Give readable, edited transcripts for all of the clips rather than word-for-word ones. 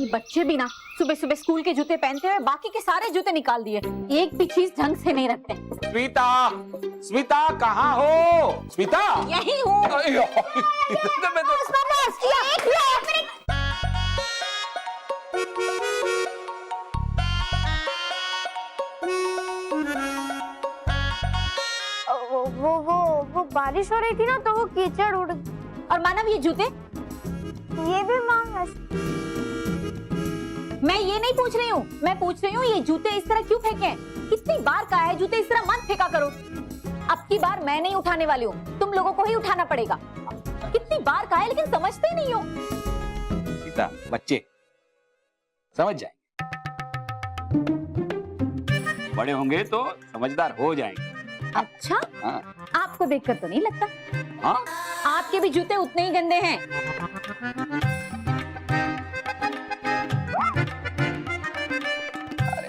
ये बच्चे भी ना सुबह सुबह स्कूल के जूते पहनते हुए बाकी के सारे जूते निकाल दिए, एक भी चीज ढंग से नहीं रखते। स्मिता, स्मिता कहाँ हो? स्मिता यही हूँ। वो बारिश हो रही थी ना तो वो कीचड़ उड़। और मानव ये जूते? ये भी माँ मैं ये नहीं पूछ रही हूँ, मैं पूछ रही हूँ ये जूते इस तरह क्यों फेंके? कितनी बार कहा है जूते इस तरह मत फेंका करो। अब की बार मैं नहीं उठाने वाली हूँ, तुम लोगों को ही उठाना पड़ेगा। कितनी बार कहा है लेकिन समझते ही नहीं हो। स्मिता, बच्चे समझ जाएंगे, बड़े होंगे तो समझदार हो जाएंगे। अच्छा? हाँ। आपको देखकर तो नहीं लगता। हाँ? आपके भी जूते उतने ही गंदे हैं।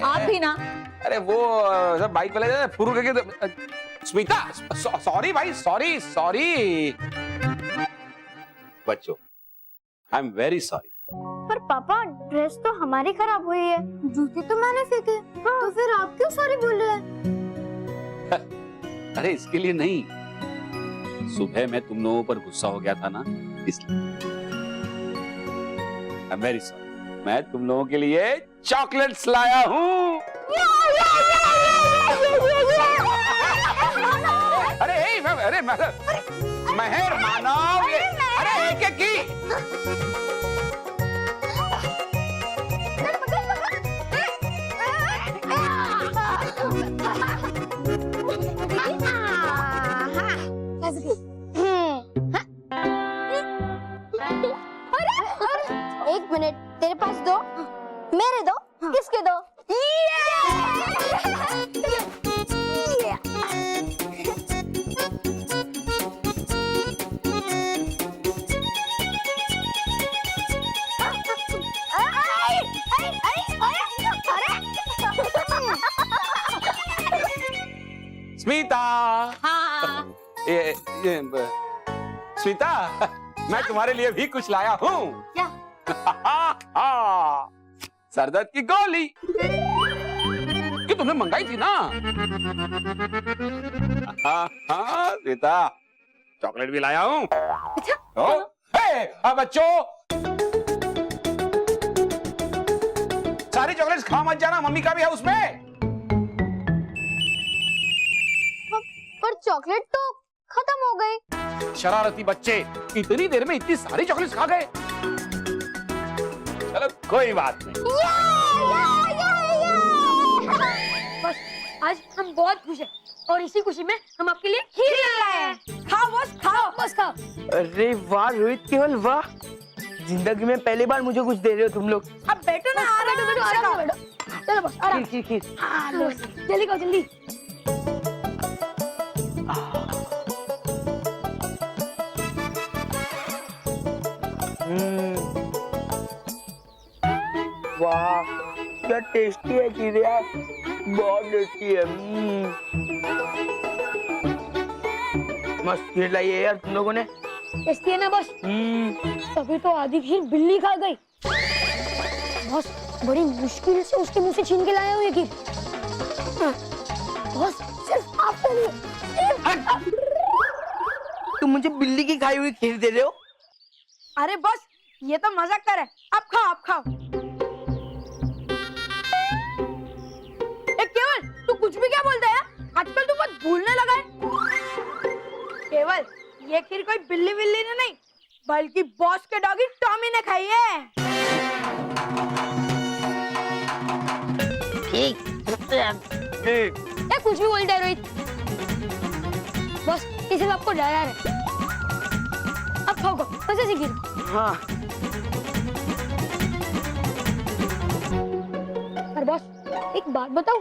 आप भी ना। अरे वो सब बाइक वाले फुरू करके। स्मिता सॉरी भाई, सॉरी सॉरी बच्चों, आई एम वेरी सॉरी। पर पापा ड्रेस तो हमारी खराब हुई है, जूते तो मैंने फेंके। हाँ। तो फिर आप क्यों सॉरी बोल रहे हैं? अरे इसके लिए नहीं, सुबह मैं तुम लोगों पर गुस्सा हो गया था ना, इसलिए। I am very sorry. मैं तुम लोगों के लिए चॉकलेट्स लाया हूँ। अरे महर मानव, अरे एक एक की। एक मिनट, तेरे पास दो, मेरे दो, किसके दो? स्मिता। हाँ। स्मिता, मैं तुम्हारे लिए भी कुछ लाया हूँ। क्या? सरदर्द की गोली कि तुमने मंगाई थी ना। हाँ स्मिता, चॉकलेट भी लाया हूँ। अच्छा? बच्चों, सारी चॉकलेट्स खा मत जाना, मम्मी का भी है उसमें। पर चॉकलेट तो खत्म हो गई। शरारती बच्चे, इतनी देर में इतनी सारी चॉकलेट्स खा गए। चलो कोई बात नहीं। बस आज हम बहुत खुश हैं और इसी खुशी में हम आपके लिए खीर लाए हैं। खाओ बस, खाओ बस खाओ। अरे वाह रोहित, केवल वाह, जिंदगी में पहली बार मुझे कुछ दे रहे हो तुम लोग। अब बैठो ना, आराम से बैठो। चलो बस आराम। खीर खीर। हाँ जल्दी खाओ जल्दी। वाह क्या टेस्टी है खीर यार, बहुत टेस्टी है। मस्त खीर लाई है यार तुम लोगों ने। टेस्टी है ना बस? तभी तो आधी खीर बिल्ली खा गई। बस बड़ी मुश्किल से उसके मुंह से छीन के लाया हूँ ये खीर। बस सिर्फ आपके लिए। तुम मुझे बिल्ली की खाई हुई खीर दे रहे हो? अरे बस ये तो मजाक कर रहा है, अब खाओ अब खाओ। केवल तू कुछ भी क्या बोलता है? आजकल तू बहुत भूलने लगा है। केवल ये खीर कोई बिल्ली बिल्ली ने नहीं बल्कि बॉस के डॉगी टॉमी ने खाई है। क्या कुछ भी बोलता है रोहित? बस किसी बात को डरा रहे। अब खाओ कैसे सी खीर? हाँ। पर बॉस एक बात बताओ,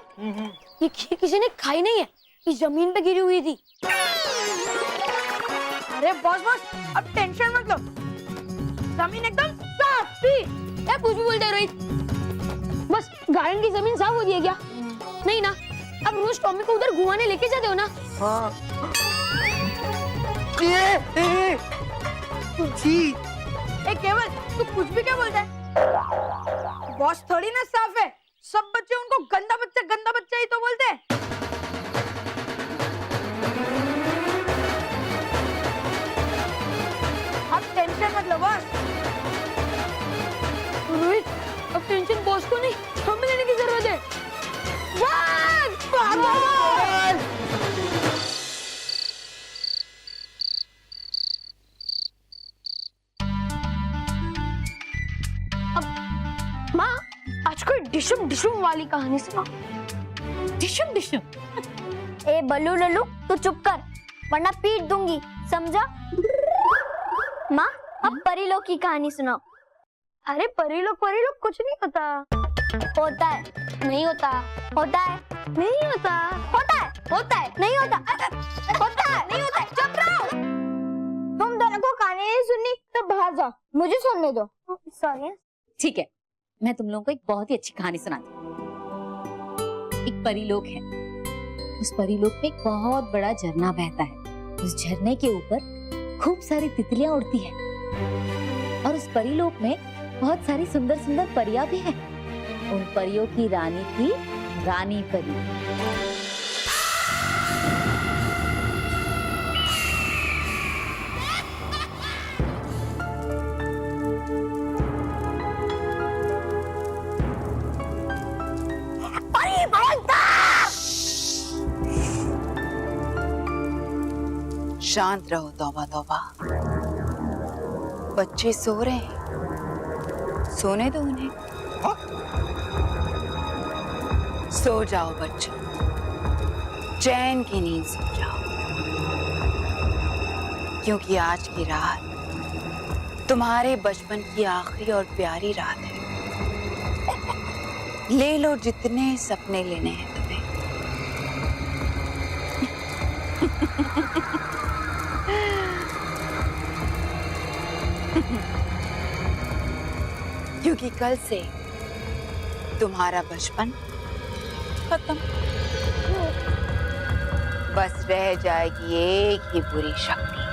ये खीर किसी ने खाई नहीं है, इस जमीन पे गिरी हुई थी। अरे बॉस अब टेंशन मत लो, जमीन एकदम साफ थी। क्या कुछ भी बोलते रोहित? बस गार्डन की जमीन साफ हो रही है क्या? नहीं ना, अब रोज टॉमी को उधर घुमाने लेके जाते हो ना? हाँ। केवल तू कुछ भी क्या बोलता है? बॉस थोड़ी ना साफ है, सब बच्चे उनको गंदा बच्चा ही तो बोलते हैं। अब टेंशन मत लो बॉस। रोहित, अब टेंशन बॉस को नहीं, हमें लेने की जरूरत है। Boss, boss! माँ, आज कोई डिशुम डिशुम वाली कहानी सुना। डिशुम डिशुम। ए बल्लू लल्लू, तू चुप कर वरना पीट दूंगी, समझा? माँ, अब परीलोक की कहानी सुनाओ। अरे परीलोक कुछ नहीं होता। होता है। नहीं होता। होता है। नहीं होता। होता है। होता है। नहीं होता। होता है। नहीं होता है। चुप रहो। तुम दोनों को कहानी नहीं सुननी तो बाहर जाओ, मुझे सुनने दो। सॉरी। ठीक है, मैं तुम लोगों को एक बहुत ही अच्छी कहानी सुनाती हूँ। एक परीलोक है। उस परीलोक में एक बहुत बड़ा झरना बहता है। उस झरने के ऊपर खूब सारी तितलियां उड़ती हैं और उस परीलोक में बहुत सारी सुंदर सुंदर परियां भी हैं। उन परियों की रानी थी रानी परी। शांत रहो तौबा तौबा। बच्चे सो रहे हैं, सोने दो उन्हें। सो जाओ बच्चों, चैन की नींद सो जाओ, क्योंकि आज की रात तुम्हारे बचपन की आखिरी और प्यारी रात है। ले लो जितने सपने लेने हैं तुम्हें। क्योंकि कल से तुम्हारा बचपन खत्म। बस रह जाएगी एक ही बुरी शक्ति,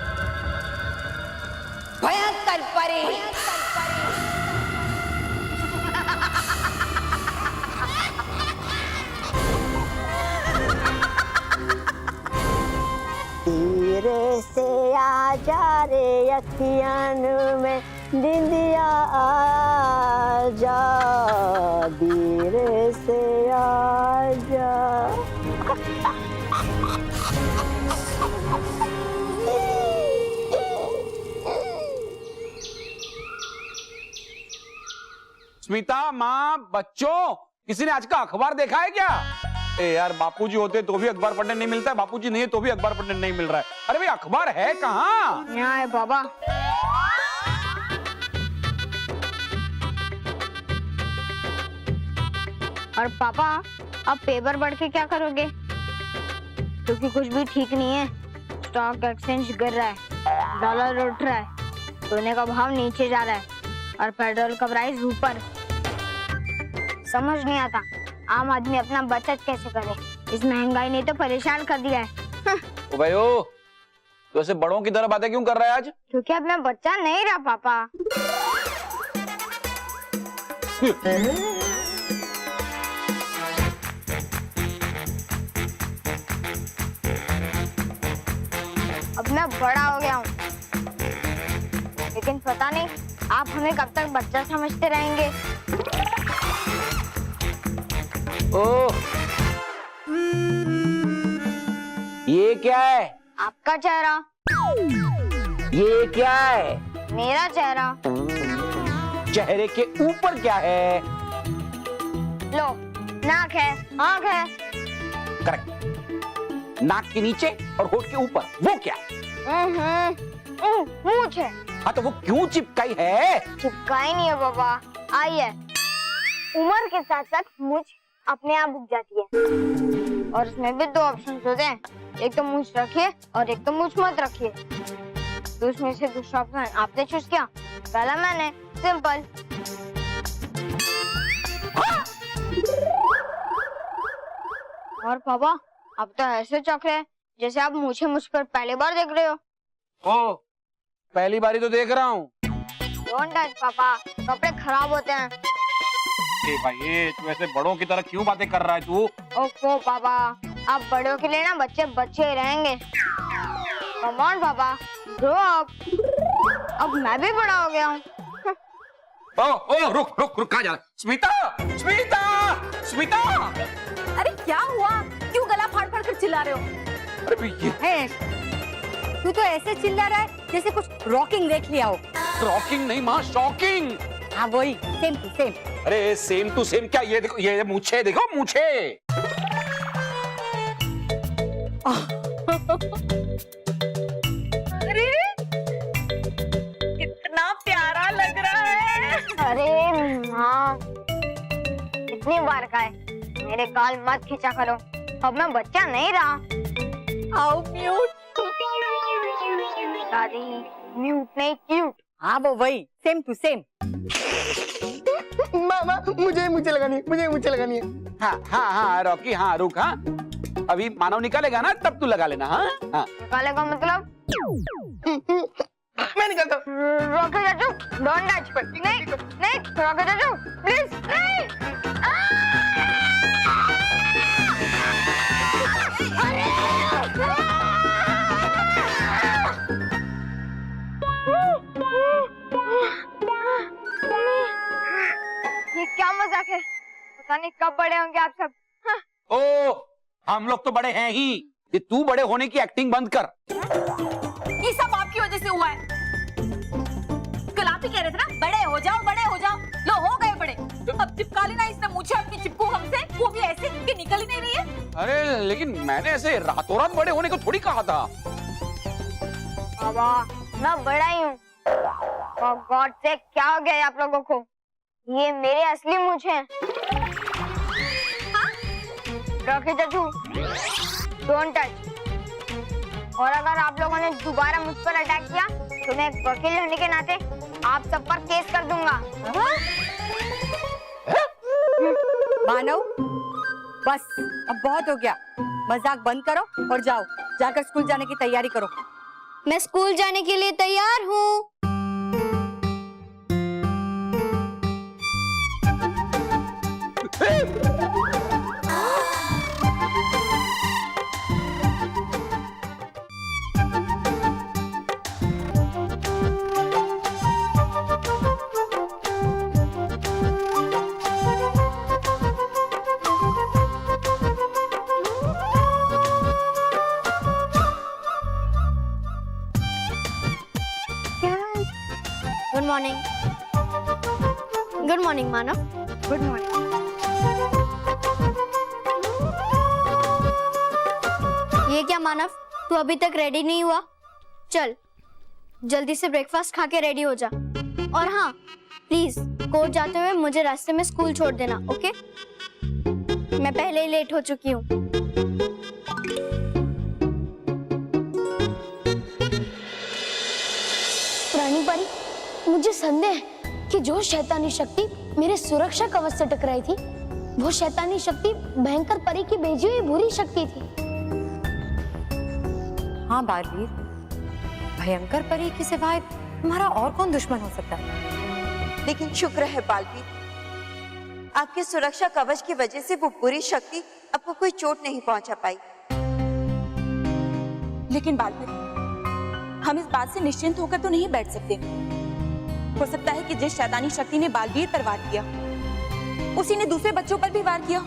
भयंकर परी। धीरे से आ जा रे अखियान में निंदिया आ जा, धीरे से आ जा। स्मिता, माँ, बच्चों, किसी ने आज का अखबार देखा है क्या? ए यार, बापूजी होते तो भी अखबार पढ़ने नहीं मिलता है, बापूजी नहीं है तो भी अखबार पढ़ने नहीं मिल रहा है। अरे भाई, अखबार है कहाँ? यहाँ है बाबा। और पापा, अब पेपर पढ़ के क्या करोगे? क्योंकि कुछ भी ठीक नहीं है। स्टॉक एक्सचेंज गिर रहा है, डॉलर उठ रहा है, सोने का भाव नीचे जा रहा है और पेट्रोल का प्राइस ऊपर। समझ नहीं आता आम आदमी अपना बचत कैसे करे। इस महंगाई ने तो परेशान कर दिया है। ओ भाई, ओ तो ऐसे बड़ों की तरह बातें क्यों कर रहा है आज? क्योंकि अब मैं बच्चा नहीं रहा पापा। अब मैं बड़ा हो गया हूँ, लेकिन पता नहीं आप हमें कब तक बच्चा समझते रहेंगे। ओ, ये क्या है? आपका चेहरा। ये क्या है? मेरा चेहरा। चेहरे के ऊपर क्या है? लो, नाक है, आँख है। करेक्ट। नाक के नीचे और होठ के ऊपर वो क्या है? मूंछ है। हाँ, तो वो क्यों चिपकाई है? चिपकाई नहीं है बाबा, आई है। उम्र के साथ साथ मूंछ अपने आप उग जाती है। और इसमें भी दो ऑप्शन होते हैं, एक तो मूंछ रखिए और एक तो मूंछ मत रखिए। तो उसमें से दूसरा ऑप्शन आपने चूज किया, पहला मैंने। सिंपल। और पापा, अब तो ऐसे चौंक रहे हैं जैसे आप मुझे मुझ पर पहली बार देख रहे हो। ओ, पहली बारी तो देख रहा हूँ, डोंट टच पापा, कपड़े खराब होते हैं। ए भाई ये तू ऐसे बड़ों की तरह क्यों बातें कर रहा है तू? ओफो पापा, आप बड़ों के लिए ना बच्चे बच्चे ही रहेंगे। कम ऑन पापा, ग्रो अप। अब मैं भी बड़ा हो गया हूँ। ओ रुक रुक रुक, कहाँ जा रहा है? स्मिता स्मिता स्मिता! अरे क्या हुआ, क्यों गला फाड़ फाड़ कर चिल्ला रहे हो? अरे भाई ये महेश, तू तो ऐसे चिल्ला रहा है जैसे कुछ रॉकिंग देख लिया हो। रॉकिंग नहीं माँ, शॉकिंग। हाँ वही, सेम टू सेम। अरे सेम टू सेम क्या, ये देखो, ये मूछे देखो, मूछे। अरे कितना प्यारा लग रहा है। अरे माँ, कितनी बार कहा है मेरे गाल मत खींचा करो, अब मैं बच्चा नहीं रहा। How cute. दादी म्यूट नहीं क्यूट। हाँ वो वही, सेम टू सेम। मामा मुझे लगानी है, मुझे लगानी है। हाँ हाँ हाँ रॉकी, हाँ रुक, हाँ अभी मानव निकालेगा ना तब तू लगा लेना। हाँ हाँ निकालेगा मतलब? मैं निकालता हूँ। रोके चाचू, डोंट टच। नहीं नहीं, रोके चाचू प्लीज नहीं। ये क्या मजाक है, पता नहीं कब बड़े होंगे आप सब। ओ हम लोग तो बड़े हैं ही, ये तू बड़े होने की एक्टिंग बंद कर। ये सब आपकी वजह से हुआ है। कल आप ही कह रहे थे ना, बड़े हो जाओ बड़े हो जाओ। लो हो गए बड़े, अब चिपका लेना इसने मुझे अपनी चिपकू हमसे, वो भी ऐसे कि निकल ही नहीं रही है। अरे लेकिन मैंने ऐसे रातों रात बड़े होने को थोड़ी कहा था। बाबा मैं बड़ा ही हूँ। गॉड से क्या हो गया आप लोगों को, ये मेरे असली मूंछ हैं। रॉकी चाचू डोंट टच। और अगर आप लोगों ने दोबारा मुझ पर अटैक किया तो मैं एक वकील होने के नाते आप सब पर केस कर दूंगा। मानव, बस अब बहुत हो गया, मजाक बंद करो और जाओ, जाकर स्कूल जाने की तैयारी करो। मैं स्कूल जाने के लिए तैयार हूँ। Good morning. Good morning Manav. Good morning. ये क्या मानव, तू अभी तक रेडी नहीं हुआ? चल जल्दी से ब्रेकफास्ट खा के रेडी हो जा। और हाँ प्लीज कोर्ट जाते हुए मुझे रास्ते में स्कूल छोड़ देना, ओके? मैं पहले ही लेट हो चुकी हूँ। रानी परी, मुझे संदेह है कि जो शैतानी शक्ति मेरे सुरक्षा कवच से टकराई थी, वो शैतानी शक्ति भयंकर परी की भेजी हुई बुरी शक्ति थी। हाँ बालवीर, भयंकर परी के सिवाय तुम्हारा और कौन दुश्मन हो सकता है? लेकिन शुक्र है बालवीर, आपके सुरक्षा कवच की वजह से वो बुरी शक्ति आपको कोई चोट नहीं पहुंचा पाई। लेकिन बालवीर, हम इस बात से निश्चिंत होकर तो नहीं बैठ सकते। हो सकता है कि जिस शैतानी शक्ति ने बालवीर पर वार किया, उसी ने दूसरे बच्चों पर भी वार किया।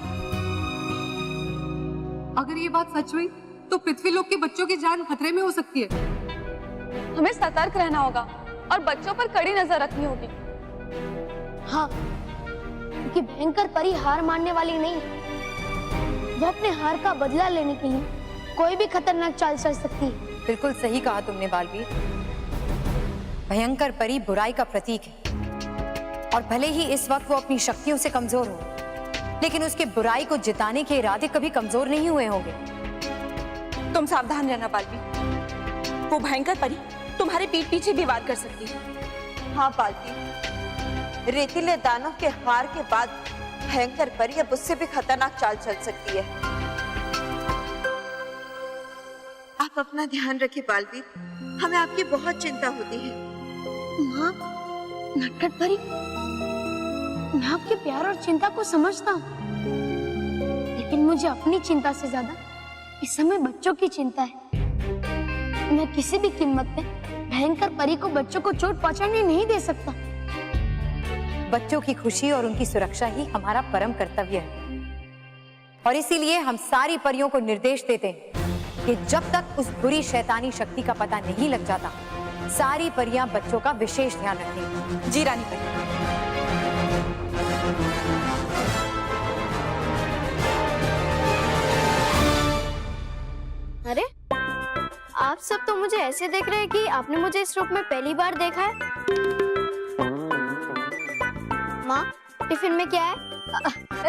अगर ये बात सच हुई तो पृथ्वीलोक के बच्चों की जान खतरे में हो सकती है। हमें सतर्क रहना होगा और बच्चों पर कड़ी नजर रखनी होगी। हाँ, क्योंकि भयंकर परी हार मानने वाली नहीं है। वो अपने हार का बदला लेने के लिए कोई भी खतरनाक चाल चल सकती है। बिल्कुल सही कहा तुमने बालवीर, भयंकर परी बुराई का प्रतीक है और भले ही इस वक्त वो अपनी शक्तियों से कमजोर हो, लेकिन उसके बुराई को जिताने के इरादे कभी कमजोर नहीं हुए होंगे। तुम सावधान रहना बालवीर, वो भयंकर परी तुम्हारे पीठ पीछे भी वार कर सकती है। हाँ बालवीर, रेतीले दानव के हार के बाद भयंकर परी अब उससे भी खतरनाक चाल चल सकती है। आप अपना ध्यान रखिए बालवीर, हमें आपकी बहुत चिंता होती है। माँ, नटखट परी, मैं आपके प्यार और चिंता को समझता हूँ, लेकिन मुझे अपनी चिंता से ज्यादा इस समय बच्चों की चिंता है। मैं किसी भी कीमत पे भयंकर परी को बच्चों को चोट पहुंचाने नहीं दे सकता। बच्चों की खुशी और उनकी सुरक्षा ही हमारा परम कर्तव्य है, और इसीलिए हम सारी परियों को निर्देश देते हैं कि जब तक उस बुरी शैतानी शक्ति का पता नहीं लग जाता, सारी परियां बच्चों का विशेष ध्यान रखें। जी रानी परी। अरे आप सब तो मुझे ऐसे देख रहे हैं कि आपने मुझे इस रूप में पहली बार देखा है। माँ, टिफिन में क्या है?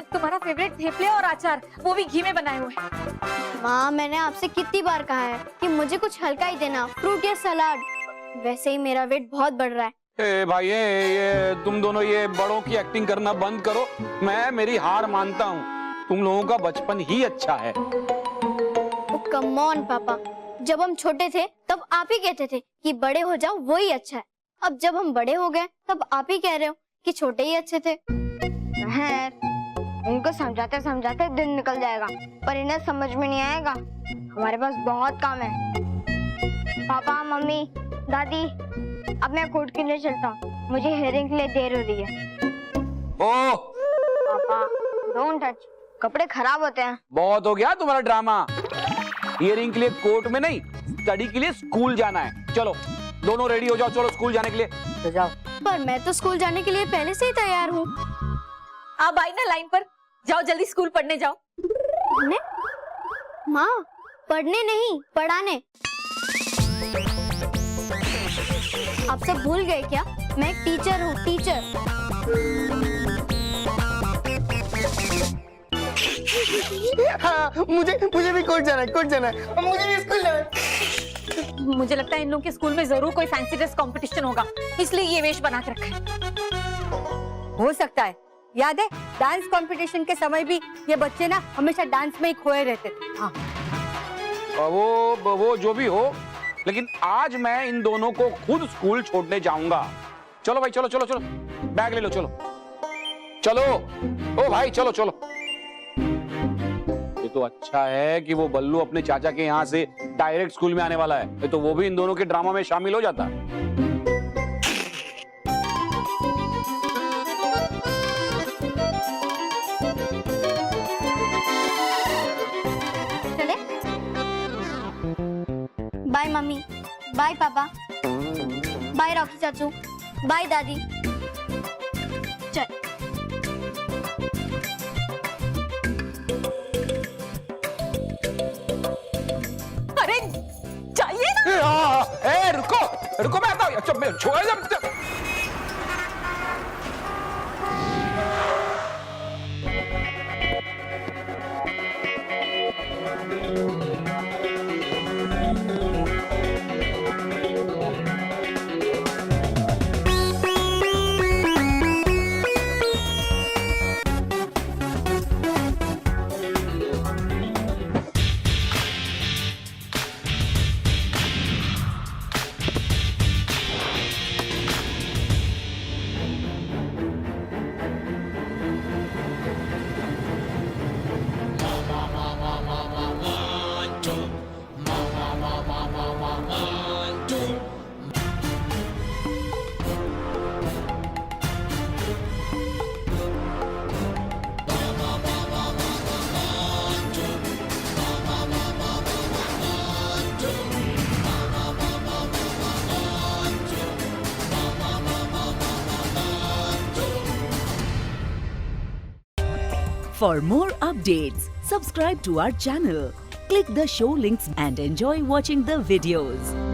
तुम्हारा फेवरेट थेपले और अचार, वो भी घी में बनाए हुए। माँ, मैंने आपसे कितनी बार कहा है कि मुझे कुछ हल्का ही देना, फ्रूट या सलाद। वैसे ही मेरा वेट बहुत बढ़ रहा है। ए भाई ये तुम दोनों ये बड़ों की एक्टिंग करना बंद करो। मैं मेरी हार मानता हूँ, तुम लोगों का बचपन ही अच्छा है। कम ऑन पापा, जब हम छोटे थे तब आप ही कहते थे कि बड़े हो जाओ वो ही अच्छा है। अब जब हम बड़े हो गए तब आप ही कह रहे हो कि छोटे ही अच्छे थे। इनको समझाते समझाते दिन निकल जाएगा, पर इन्हें समझ में नहीं आएगा। हमारे पास बहुत काम है। पापा, मम्मी, दादी, अब मैं कोर्ट के लिए चलता हूँ, मुझे हेयरिंग के लिए देर हो रही है। ओ पापा, डोंट टच, कपड़े खराब होते हैं। बहुत हो गया तुम्हारा ड्रामा। हियरिंग के लिए कोर्ट में नहीं, स्टडी के लिए स्कूल जाना है। चलो दोनों रेडी हो जाओ, चलो स्कूल जाने के लिए। तो जाओ। पर मैं तो स्कूल जाने के लिए पहले से ही तैयार हूँ। आप आई ना लाइन पर, जाओ जल्दी स्कूल पढ़ने जाओ। पढ़ने? माँ, पढ़ने नहीं, पढ़ाने। आप सब भूल गए क्या? मैं एक टीचर हूँ, टीचर। हाँ, मुझे भी कोर्ट जाना है, कोर्ट जाना है, और मुझे भी स्कूल जाना है। मुझे लगता है इन लोगों के स्कूल में जरूर कोई फैंसी ड्रेस कंपटीशन होगा, इसलिए ये वेश बना के रखा है। हो सकता है। याद है डांस कंपटीशन के समय भी ये बच्चे ना हमेशा डांस में ही खोए रहते थे। हाँ। वो जो भी हो, लेकिन आज मैं इन दोनों को खुद स्कूल छोड़ने जाऊंगा। चलो भाई, चलो चलो चलो, बैग ले लो, चलो चलो। ओ भाई चलो चलो। ये तो अच्छा है कि वो बल्लू अपने चाचा के यहाँ से डायरेक्ट स्कूल में आने वाला है, तो वो भी इन दोनों के ड्रामा में शामिल हो जाता। चले? बाय मम्मी, बाय पापा, बाय रॉकी चाचू, बाय दादी। चल। अरे चाहिए ना। रुको मैं आता हूँ। अच्छा मैं छोड़ जब For more updates, subscribe to our channel, click the show links and enjoy watching the videos.